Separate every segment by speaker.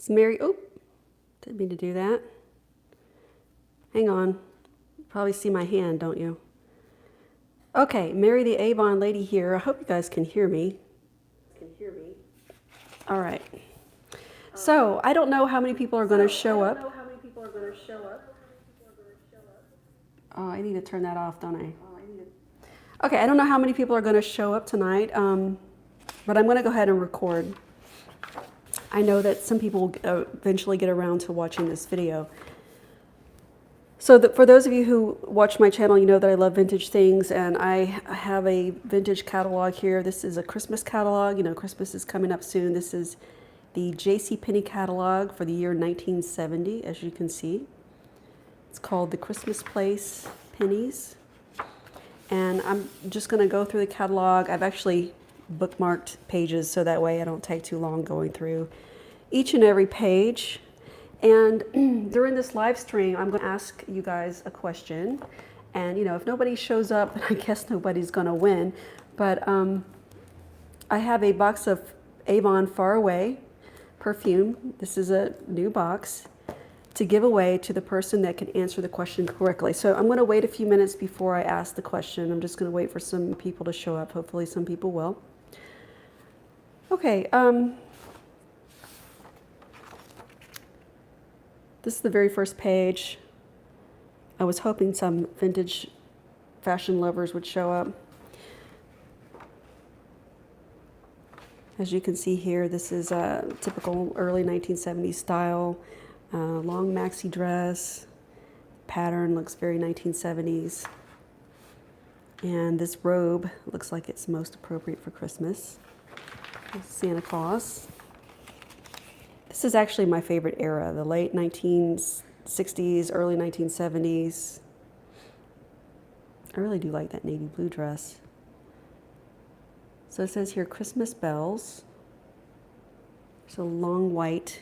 Speaker 1: It's Mary. Oh, didn't mean to do that. Hang on. You probably see my hand, don't you? Okay, Mary the Avon lady here. I hope you guys can hear me. All right. So I don't know how many people are going to show up. Oh, I need to turn that off, don't I? Okay, I don't know how many people are going to show up tonight, but I'm going to go ahead and record. I know that some people will eventually get around to watching this video. So for those of you who watch my channel, you know that I love vintage things, and I have a vintage catalog here. This is a Christmas catalog. You know, Christmas is coming up soon. This is the JCPenney catalog for the year 1970, as you can see. It's called the Christmas Place Pennies. And I'm just going to go through the catalog. I've actually bookmarked pages so that way I don't take too long going through each and every page. And during this live stream, I'm going to ask you guys a question. And, you know, if nobody shows up, then I guess nobody's going to win. But I have a box of Avon Far Away perfume. This is a new box to give away to the person that can answer the question correctly. So I'm going to wait a few minutes before I ask the question. I'm just going to wait for some people to show up. Hopefully some people will. Okay. This is the very first page. I was hoping some vintage fashion lovers would show up. As you can see here, this is a typical early 1970s style. Long maxi dress. Pattern looks very 1970s. And this robe looks like it's most appropriate for Christmas. Santa Claus. This is actually my favorite era, the late 1960s, early 1970s. I really do like that navy blue dress. So it says here, Christmas bells. There's a long white,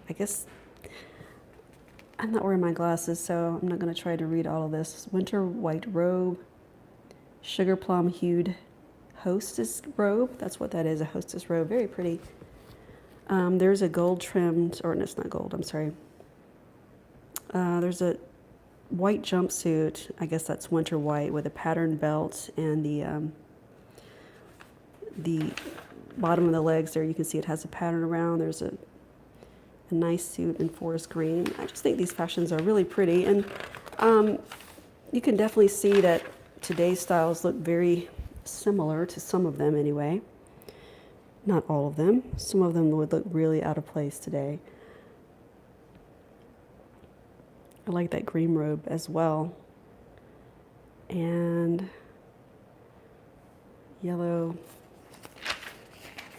Speaker 1: I guess, I'm not wearing my glasses, so I'm not going to try to read all of this. Winter white robe, sugar plum hued hostess robe. That's what that is, a hostess robe. Very pretty. There's a gold trimmed, or no, it's not gold, I'm sorry. There's a white jumpsuit. I guess that's winter white with a patterned belt, and the bottom of the legs there, you can see it has a pattern around. There's a nice suit in forest green. I just think these fashions are really pretty, and you can definitely see that today's styles look very similar to some of them anyway. Not all of them. Some of them would look really out of place today. I like that green robe as well. And yellow.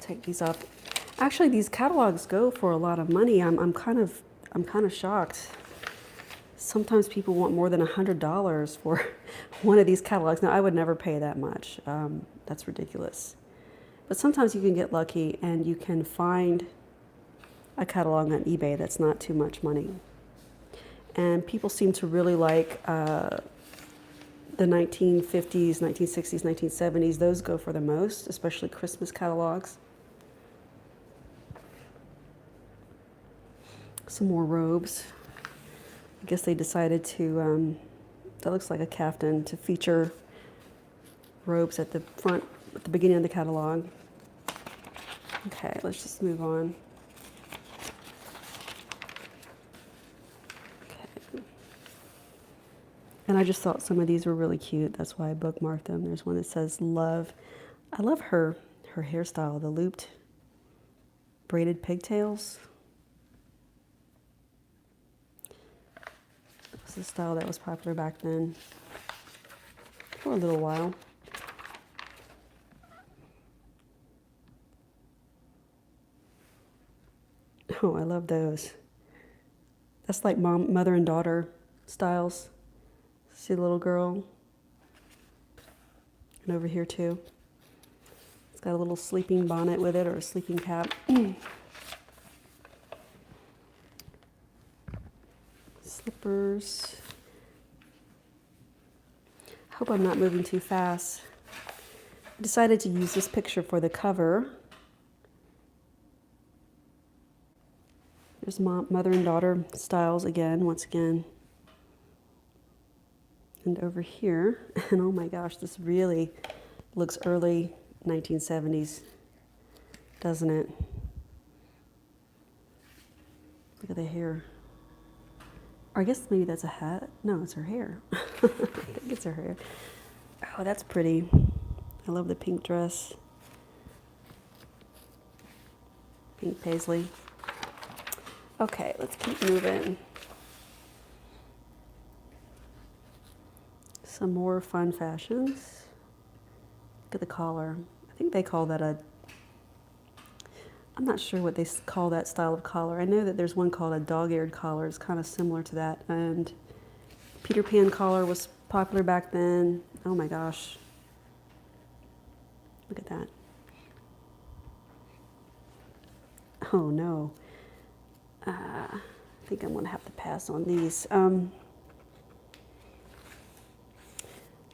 Speaker 1: Take these off. Actually, these catalogs go for a lot of money. I'm kind of shocked. Sometimes people want more than $100 for one of these catalogs. Now, I would never pay that much. That's ridiculous. But sometimes you can get lucky and you can find a catalog on eBay that's not too much money. And people seem to really like the 1950s, 1960s, 1970s. Those go for the most, especially Christmas catalogs. Some more robes. I guess they decided to, that looks like a caftan, to feature robes at the front, at the beginning of the catalog. Okay, let's just move on. Okay. And I just thought some of these were really cute. That's why I bookmarked them. There's one that says love. I love her hairstyle, the looped braided pigtails. This is a style that was popular back then for a little while. Oh, I love those. That's like mother and daughter styles. See the little girl? And over here too. It's got a little sleeping bonnet with it, or a sleeping cap. Slippers. Hope I'm not moving too fast. I decided to use this picture for the cover. There's mother and daughter styles again, once again. And over here, and oh my gosh, this really looks early 1970s, doesn't it? Look at the hair. Or I guess maybe that's a hat. No, it's her hair. I think it's her hair. Oh, that's pretty. I love the pink dress. Pink paisley. Okay, let's keep moving. Some more fun fashions. Look at the collar. I think they call that a, I'm not sure what they call that style of collar. I know that there's one called a dog-eared collar. It's kind of similar to that. And Peter Pan collar was popular back then. Oh my gosh. Look at that. Oh no. I think I'm gonna have to pass on these. I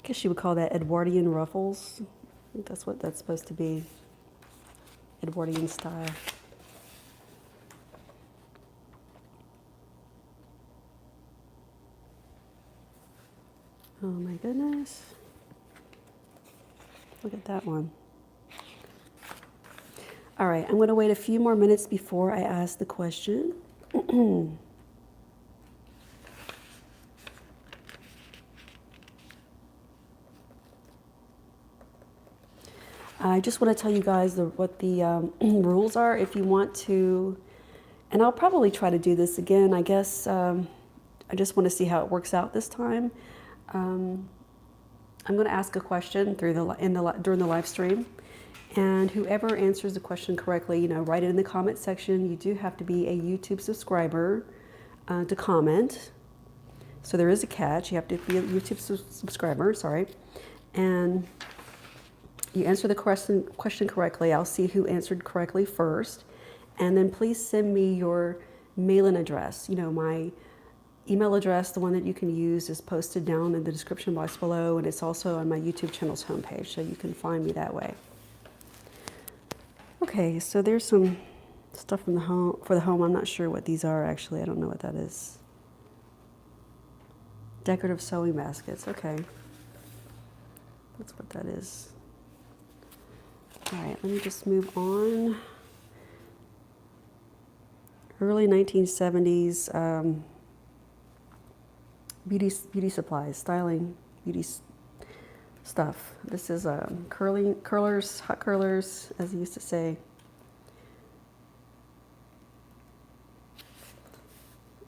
Speaker 1: guess you would call that Edwardian ruffles. I think that's what that's supposed to be. Edwardian style. Oh my goodness. Look at that one. All right, I'm going to wait a few more minutes before I ask the question. I just want to tell you guys what the rules are if you want to, and I'll probably try to do this again. I guess I just want to see how it works out this time. I'm going to ask a question during the live stream, and whoever answers the question correctly, you know, write it in the comment section. You do have to be a YouTube subscriber to comment. So there is a catch. You have to be a YouTube subscriber, sorry. And you answer the question correctly. I'll see who answered correctly first. And then please send me your mailing address. You know, my email address, the one that you can use, is posted down in the description box below, and it's also on my YouTube channel's homepage, so you can find me that way. Okay, so there's some stuff from for the home. I'm not sure what these are actually. I don't know what that is. Decorative sewing baskets. Okay, that's what that is. All right, let me just move on. Early 1970s beauty supplies, styling, beauty stuff. This is curlers, hot curlers, as they used to say.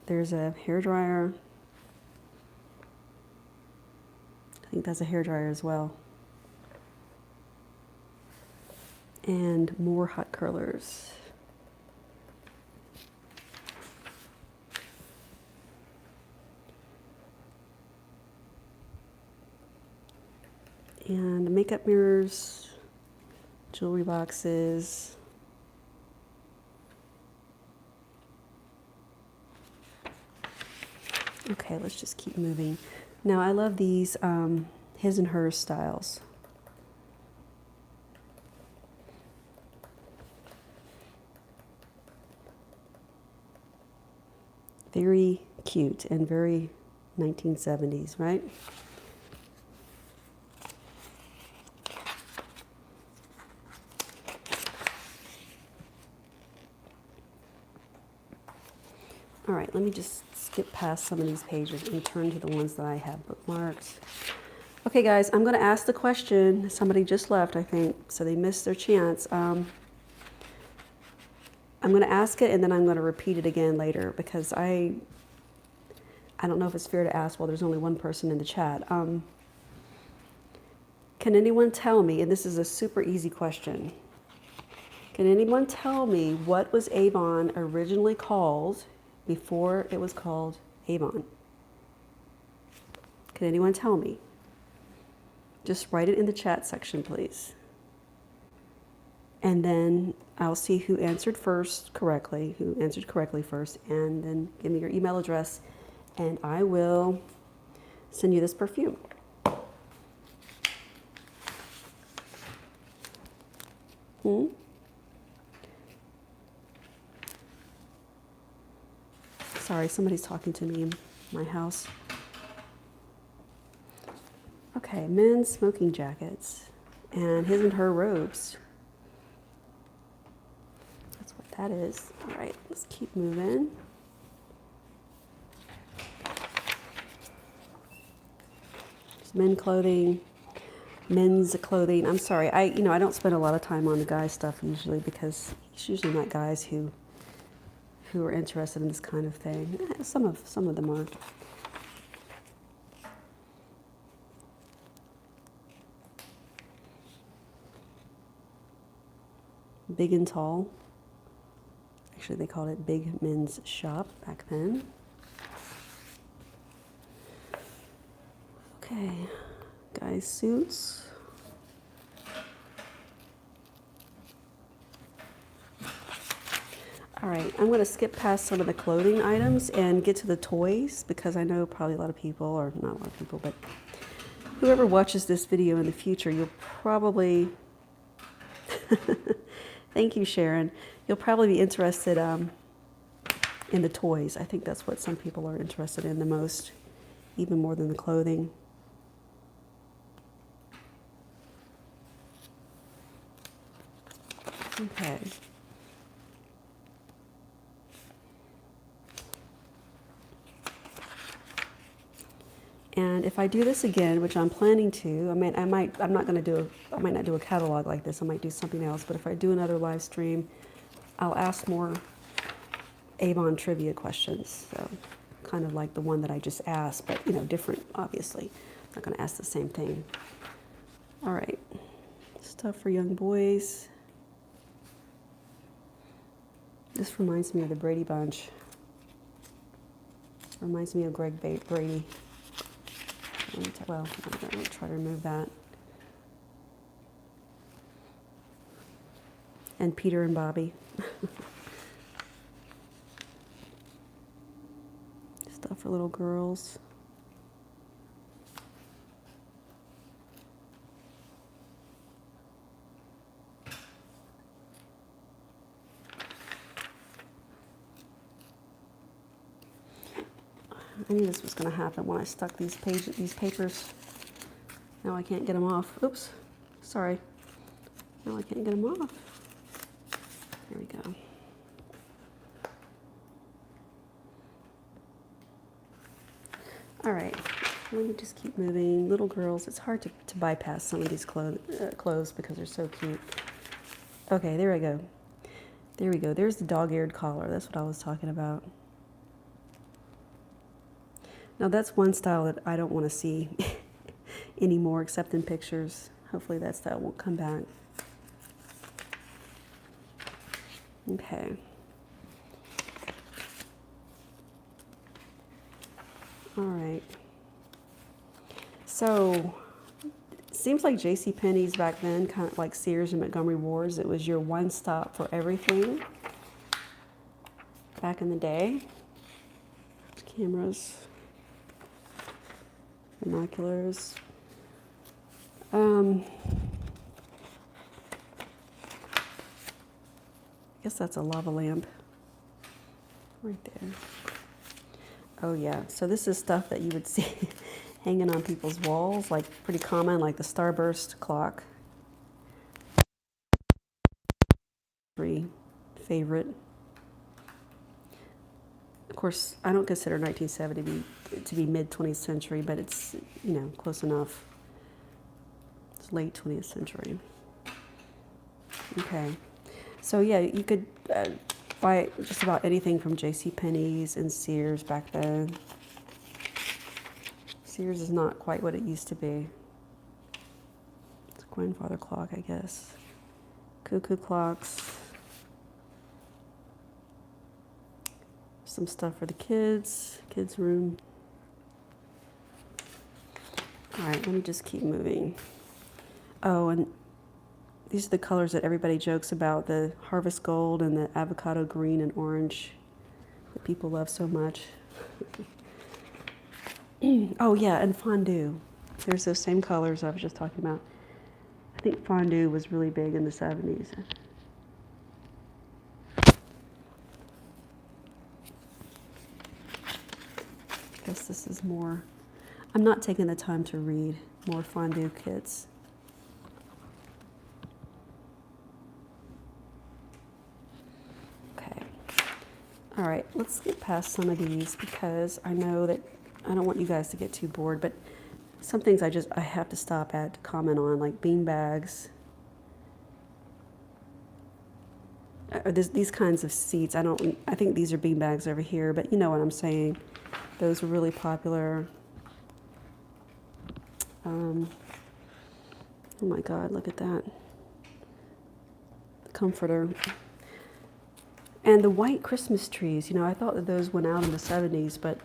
Speaker 1: There's a hairdryer. I think that's a hairdryer as well. And more hot curlers. And makeup mirrors, jewelry boxes. Okay, let's just keep moving. Now I love these his and hers styles. Very cute and very 1970s, right? All right, let me just skip past some of these pages and turn to the ones that I have bookmarked. Okay, guys, I'm going to ask the question. Somebody just left, I think, so they missed their chance. I'm going to ask it, and then I'm going to repeat it again later, because I don't know if it's fair to ask while there's only one person in the chat. Can anyone tell me, and this is a super easy question, can anyone tell me what was Avon originally called before it was called Avon? Can anyone tell me? Just write it in the chat section, please. And then I'll see who answered correctly first, and then give me your email address, and I will send you this perfume. Sorry, somebody's talking to me in my house. Okay, men's smoking jackets and his and her robes. That's what that is. All right, let's keep moving. Men clothing, men's clothing. I'm sorry, I don't spend a lot of time on the guy stuff usually because it's usually not guys who are interested in this kind of thing. Some of them are. Big and tall. Actually, they called it Big Men's Shop back then. Okay, guys' suits. All right, I'm going to skip past some of the clothing items and get to the toys because I know probably a lot of people, or not a lot of people, but whoever watches this video in the future, you'll probably, thank you, Sharon, you'll probably be interested in the toys. I think that's what some people are interested in the most, even more than the clothing. Okay. And if I do this again, which I'm planning to, I might not do a catalog like this. I might do something else. But if I do another live stream, I'll ask more Avon trivia questions. So kind of like the one that I just asked, but different, obviously. I'm not going to ask the same thing. All right, stuff for young boys. This reminds me of the Brady Bunch. Reminds me of Greg Brady. Well, I'm going to try to remove that. And Peter and Bobby. Stuff for little girls. I knew this was going to happen when I stuck these papers. Now I can't get them off. Oops, sorry. Now I can't get them off. There we go. All right, let me just keep moving. Little girls, it's hard to bypass some of these clothes because they're so cute. Okay, there we go. There we go. There's the dog-eared collar. That's what I was talking about. Now that's one style that I don't want to see anymore except in pictures. Hopefully that style won't come back. Okay. All right. So it seems like JCPenney's back then, kind of like Sears and Montgomery Ward's, it was your one stop for everything back in the day. Cameras. Binoculars. I guess that's a lava lamp right there. Oh yeah, so this is stuff that you would see hanging on people's walls, like pretty common, like the starburst clock. Favorite. Of course, I don't consider 1970 to be mid 20th century, but it's, close enough. It's late 20th century. Okay. So yeah, you could buy just about anything from JCPenney's and Sears back then. Sears is not quite what it used to be. It's a grandfather clock, I guess. Cuckoo clocks. Some stuff for the kids room. All right, let me just keep moving. Oh, and these are the colors that everybody jokes about, the harvest gold and the avocado green and orange that people love so much. Oh yeah, and fondue. There's those same colors I was just talking about. I think fondue was really big in the 70s. I guess this is more, I'm not taking the time to read, more fondue kits. Okay. All right, let's get past some of these because I know that I don't want you guys to get too bored, but some things I have to stop at to comment on, like bean bags. Or these kinds of seats. I think these are bean bags over here, but you know what I'm saying. Those were really popular. Oh my God, look at that. The comforter. And the white Christmas trees, you know, I thought that those went out in the 70s, but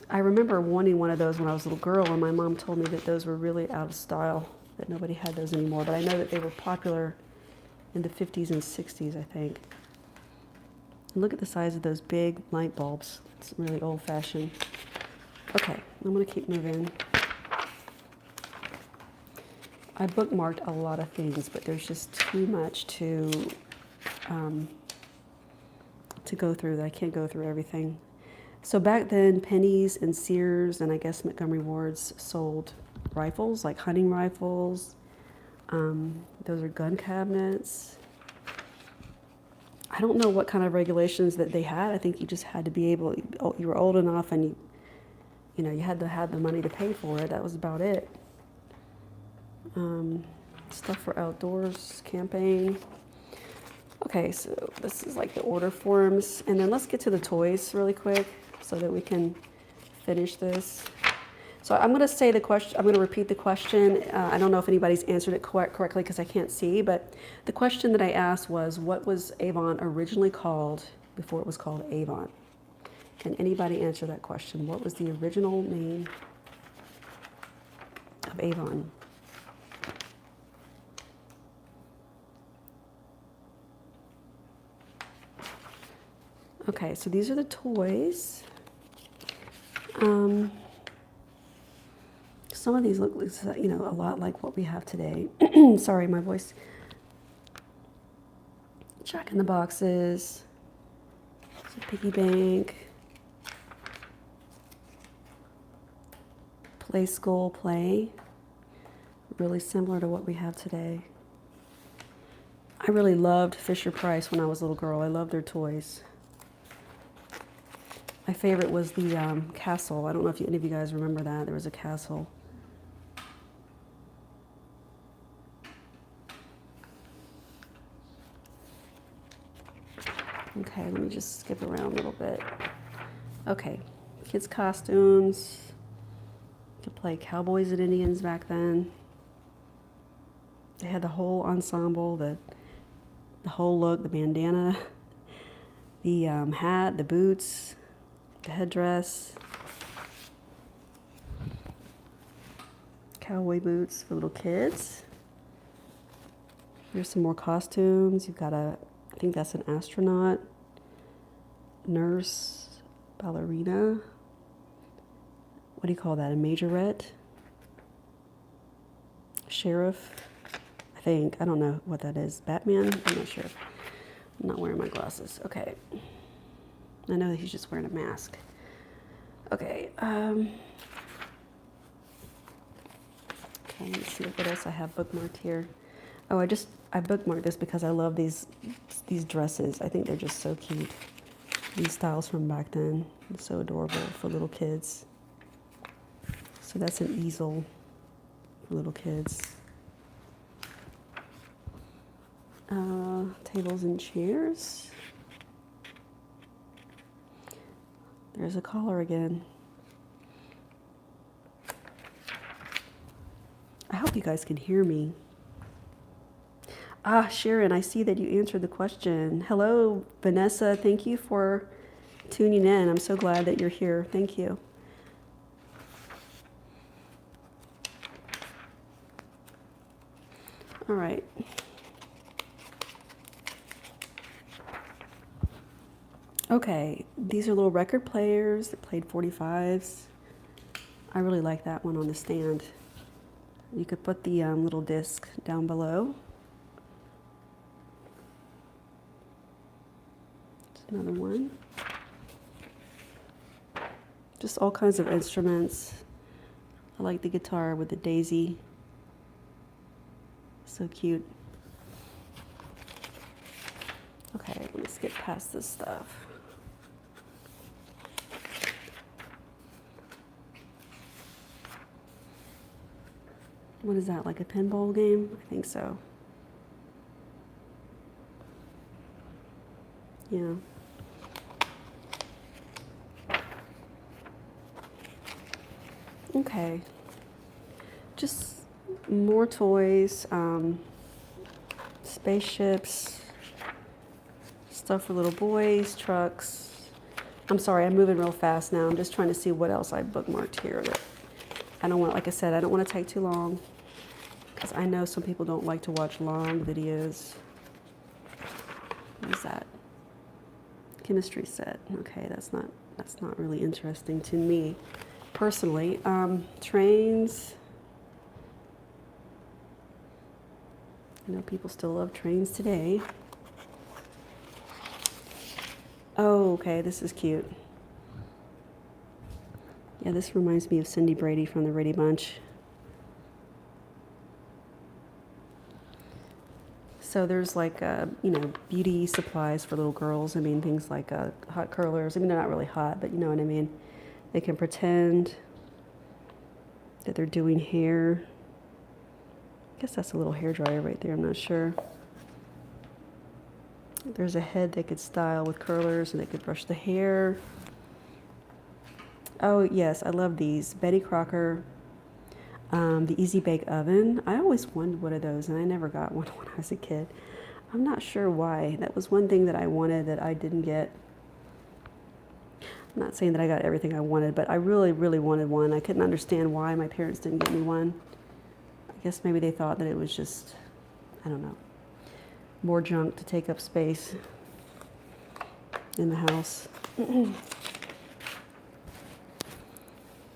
Speaker 1: I remember wanting one of those when I was a little girl, and my mom told me that those were really out of style, that nobody had those anymore. But I know that they were popular in the 50s and 60s, I think. And look at the size of those big light bulbs. It's really old-fashioned. Okay, I'm going to keep moving. I bookmarked a lot of things, but there's just too much to go through that I can't go through everything. So back then, Penny's and Sears and I guess Montgomery Ward's sold rifles, like hunting rifles. Those are gun cabinets. I don't know what kind of regulations that they had. I think you just had to be able, you were old enough and you know, you had to have the money to pay for it. That was about it. Stuff for outdoors, camping. Okay, so this is like the order forms. And then let's get to the toys really quick so that we can finish this. So I'm going to say the question, I'm going to repeat the question. I don't know if anybody's answered it correctly because I can't see, but the question that I asked was, what was Avon originally called before it was called Avon? Can anybody answer that question? What was the original name of Avon? Okay, so these are the toys. Some of these look, you know, a lot like what we have today. Sorry, my voice. Jack in the Boxes. It's a piggy bank. Play School Play. Really similar to what we have today. I really loved Fisher-Price when I was a little girl. I loved their toys. My favorite was the castle. I don't know if any of you guys remember that. There was a castle. Okay, let me just skip around a little bit. Okay, kids' costumes. You could play cowboys and Indians back then. They had the whole ensemble, the whole look, the bandana, the hat, the boots, the headdress, cowboy boots for little kids. Here's some more costumes. You've got I think that's an astronaut, nurse, ballerina. What do you call that? A majorette? Sheriff, I think. I don't know what that is. Batman? I'm not sure. I'm not wearing my glasses. Okay. I know that he's just wearing a mask. Okay. Okay, let's see what else I have bookmarked here. Oh, I bookmarked this because I love these dresses. I think they're just so cute. These styles from back then. It's so adorable for little kids. So that's an easel for little kids. Tables and chairs. There's a collar again. I hope you guys can hear me. Ah, Sharon, I see that you answered the question. Hello, Vanessa. Thank you for tuning in. I'm so glad that you're here. Thank you. All right. Okay, these are little record players that played 45s. I really like that one on the stand. You could put the little disc down below. Another one. Just all kinds of instruments. I like the guitar with the daisy. So cute. Okay, let's get past this stuff. What is that, like a pinball game? I think so. Yeah. Okay. Just more toys, spaceships, stuff for little boys, trucks. I'm sorry, I'm moving real fast now. I'm just trying to see what else I bookmarked here that I don't want, like I said, I don't want to take too long because I know some people don't like to watch long videos. What is that? Chemistry set. Okay, that's not really interesting to me personally. Trains. I know people still love trains today. Oh, okay, this is cute. Yeah, this reminds me of Cindy Brady from the Brady Bunch. So there's like, you know, beauty supplies for little girls. I mean, things like hot curlers. I mean, they're not really hot, but you know what I mean. They can pretend that they're doing hair. I guess that's a little hair dryer right there. I'm not sure. There's a head they could style with curlers, and they could brush the hair. Oh, yes, I love these. Betty Crocker, the Easy Bake Oven. I always wanted one of those, and I never got one when I was a kid. I'm not sure why. That was one thing that I wanted that I didn't get. I'm not saying that I got everything I wanted, but I really, really wanted one. I couldn't understand why my parents didn't get me one. I guess maybe they thought that it was just, I don't know, more junk to take up space in the house.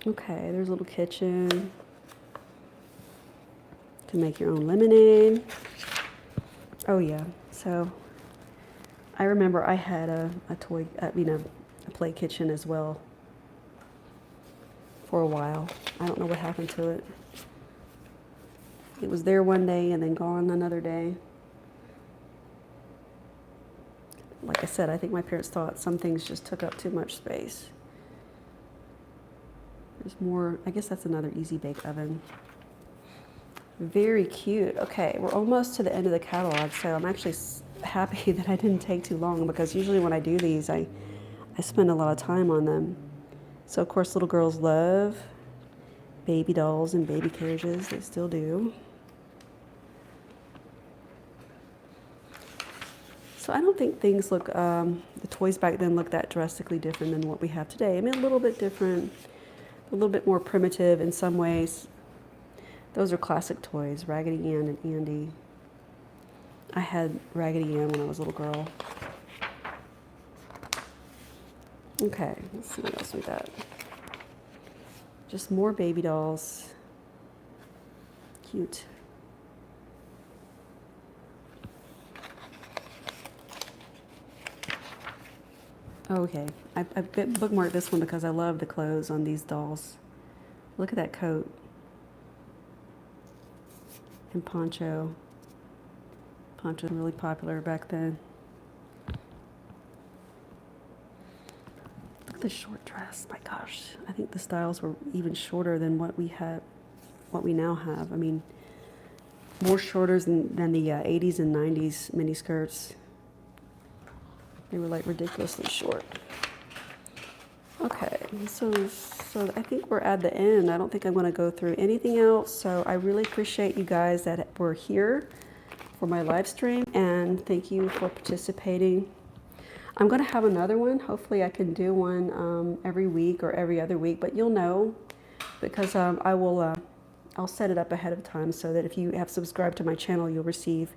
Speaker 1: Okay, there's a little kitchen to make your own lemonade. Oh yeah, so I remember I had a toy, you know, a play kitchen as well for a while. I don't know what happened to it. It was there one day and then gone another day. Like I said, I think my parents thought some things just took up too much space. There's more, I guess that's another Easy Bake Oven. Very cute. Okay, we're almost to the end of the catalog, so I'm actually happy that I didn't take too long because usually when I do these, I spend a lot of time on them. So of course little girls love baby dolls and baby carriages. They still do. So I don't think things look, the toys back then looked that drastically different than what we have today. I mean, a little bit different, a little bit more primitive in some ways. Those are classic toys, Raggedy Ann and Andy. I had Raggedy Ann when I was a little girl. Okay, let's see what else we got. Just more baby dolls. Cute. Okay, I bookmarked this one because I love the clothes on these dolls. Look at that coat. And poncho. Poncho was really popular back then. Look at the short dress. My gosh, I think the styles were even shorter than what we now have. I mean, more shorter than the 80s and 90s mini skirts. They were like ridiculously short. Okay, so I think we're at the end. I don't think I'm going to go through anything else. So I really appreciate you guys that were here for my live stream, and thank you for participating. I'm going to have another one. Hopefully I can do one every week or every other week, but you'll know because I'll set it up ahead of time so that if you have subscribed to my channel, you'll receive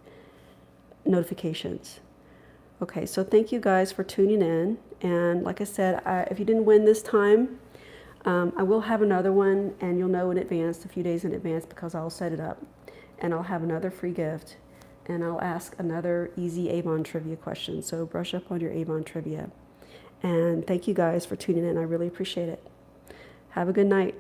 Speaker 1: notifications. Okay, so thank you guys for tuning in. And like I said, if you didn't win this time, I will have another one, and you'll know in advance, a few days in advance, because I'll set it up. And I'll have another free gift, and I'll ask another easy Avon trivia question. So brush up on your Avon trivia. And thank you guys for tuning in. I really appreciate it. Have a good night.